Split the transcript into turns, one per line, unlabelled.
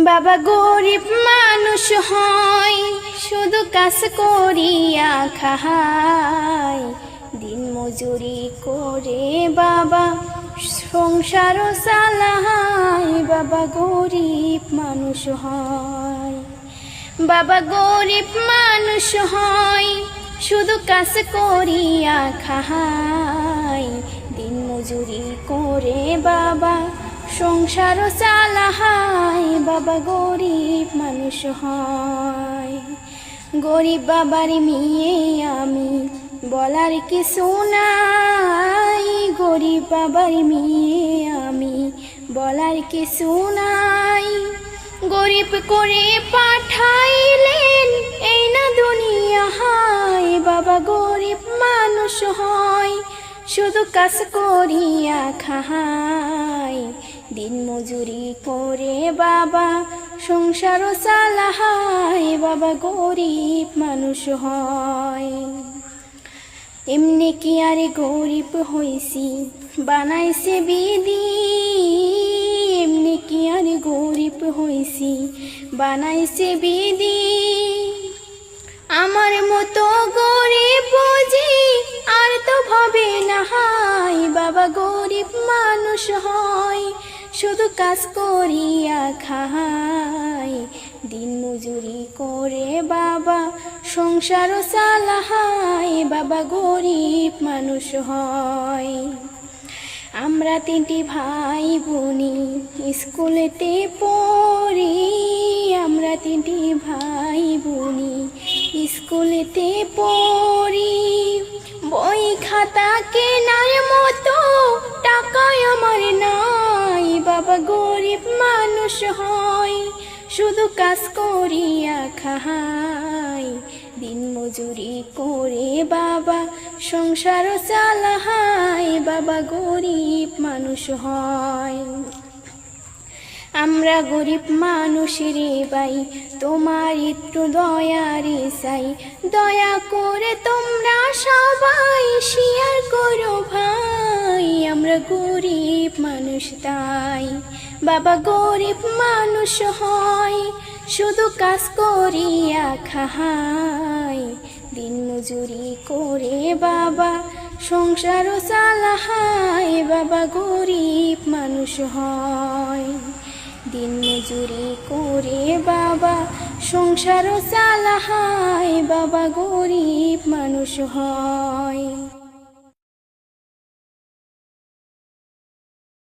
বাবা গরিব মানুষ হয়, শুধু কাজ করিয়া খায়। দিন মজুরি করে বাবা সংসার চালায়। বাবা গরিব মানুষ হয়, বাবা গরিব মানুষ হয়, শুধু কাজ করিয়া খায়। দিন মজুরি করে বাবা সংসার চালায়। বাবা গরিব মানুষ হয়। গরিব বাবার মেয়ে আমি, বলার কিছু নাই। গরিব বাবার মেয়ে আমি, বলার কিছু নাই। গরিব করে পাঠাইলেন এই না দুনিয়ায়। বাবা গরিব মানুষ হয়, শুধু কাজ করিয়া খায়। দিন মজুরি করে বাবা সংসার চালায়। বাবা গরিব মানুষ হয়। এমনি কি আর গরিব হইছি, বানাইছে বিধি। এমনি কি আর গরিব হইছি, বানাইছে বিধি। আমার মতো গরিব বুঝি আর তো ভাবে না হয়। বাবা গরিব মানুষ হয়, শুধু কাজ করিয়া খায়। দিন মজুরি করে বাবা সংসার চালায়। বাবা গরিব মানুষ হয়। আমরা তিনটি ভাই বোনি স্কুলেতে পড়ি। আমরা তিনটি ভাই বোনি স্কুলেতে পড়ি। বই খাতা কেনার মতো টাকায় আমার নাই। বাবা গরিব মানুষ হয়, শুধু কাজ করিয়া খায়। দিন মজুরি করে বাবা সংসার চালায়। বাবা গরিব মানুষ হয়। আমরা গরিব মানুষ রে ভাই, তোমার একটু দয়ারে চাই। দয়া করে তোমরা সবাই শেয়ার করো ভাই। আমরা গরিব মানুষ তাই। বাবা গরিব মানুষ হয়, শুধু কাজ করিয়া খায়। দিন মজুরি করে বাবা সংসার চালায়। বাবা গরিব মানুষ হয়। দিন মজুরি করে বাবা সংসার চালায়। বাবা গরিব মানুষ হয়।